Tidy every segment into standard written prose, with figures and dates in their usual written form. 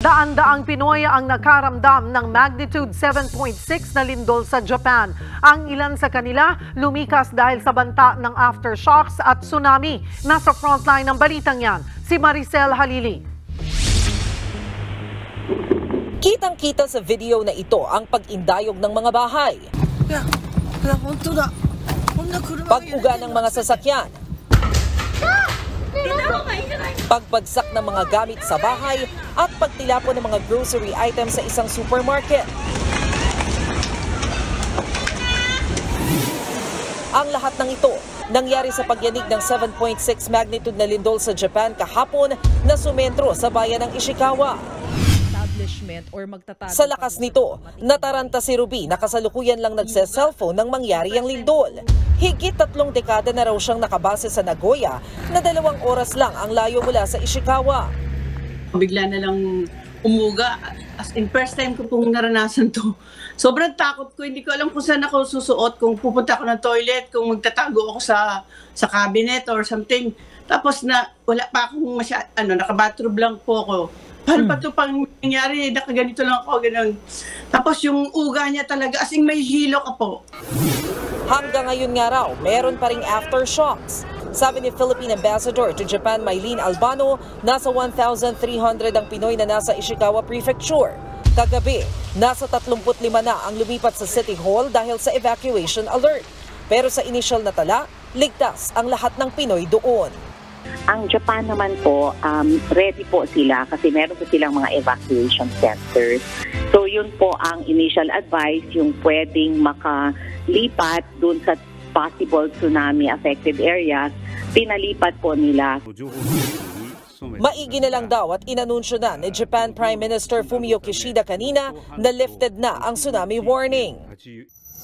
Daan-daang Pinoy ang nakaramdam ng magnitude 7.6 na lindol sa Japan. Ang ilan sa kanila lumikas dahil sa banta ng aftershocks at tsunami. Nasa frontline ng balitang yan, si Maricel Halili. Kitang-kita sa video na ito ang pag-indayog ng mga bahay. Pag-uga ng mga sasakyan. Pagbagsak ng mga gamit sa bahay at pagtilapon ng mga grocery items sa isang supermarket. Ang lahat ng ito nangyari sa pagyanig ng 7.6 magnitude na lindol sa Japan kahapon na sumentro sa bayan ng Ishikawa. Sa lakas nito, nataranta si Ruby na kasalukuyan lang nagse-cellphone nang mangyari ang lindol. Higit 3 dekada na raw siyang nakabase sa Nagoya na 2 oras lang ang layo mula sa Ishikawa. Bigla na lang umuga. As in, first time ko pong naranasan to. Sobrang takot ko. Hindi ko alam kung saan ako susuot, kung pupunta ako ng toilet, kung magtatago ako sa cabinet or something. Tapos wala pa akong naka-bathrobe lang po ako. Paano pa ito pang nangyari? Nakaganito lang ako, ganun. Tapos yung uga niya talaga, as in may hilo ka po. Hanggang ngayon nga raw, meron pa ring aftershocks. Sabi ni Philippine Ambassador to Japan, Mylene Albano, nasa 1,300 ang Pinoy na nasa Ishikawa Prefecture. Kagabi, nasa 35 na ang lumipat sa City Hall dahil sa evacuation alert. Pero sa initial na tala, ligtas ang lahat ng Pinoy doon. Ang Japan naman po, ready po sila kasi meron po silang mga evacuation centers. So yun po ang initial advice, yung pwedeng makalipat dun sa possible tsunami affected areas, pinalipat po nila. Maigi na lang daw at inanunsyo na ni Japan Prime Minister Fumio Kishida kanina na lifted na ang tsunami warning.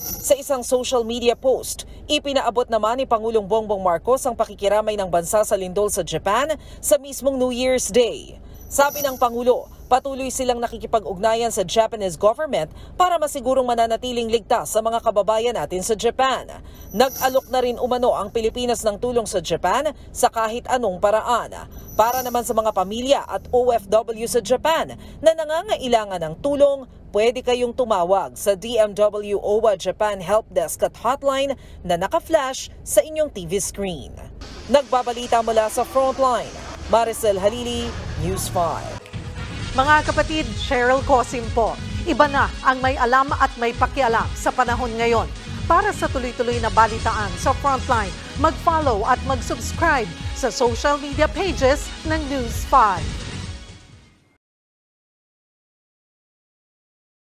Sa isang social media post, ipinaabot naman ni Pangulong Bongbong Marcos ang pakikiramay ng bansa sa lindol sa Japan sa mismong New Year's Day. Sabi ng Pangulo, patuloy silang nakikipag-ugnayan sa Japanese government para masigurong mananatiling ligtas sa mga kababayan natin sa Japan. Nag-alok na rin umano ang Pilipinas ng tulong sa Japan sa kahit anong paraan. Para naman sa mga pamilya at OFW sa Japan na nangangailangan ng tulong, pwede kayong tumawag sa DMW OWA Japan Help Desk at hotline na naka-flash sa inyong TV screen. Nagbabalita mula sa Frontline, Maricel Halili, News 5. Mga kapatid, Cheryl Cosim po. Iba na ang may alam at may pakialam sa panahon ngayon. Para sa tuloy-tuloy na balitaan sa Frontline, mag-follow at mag-subscribe sa social media pages ng News 5.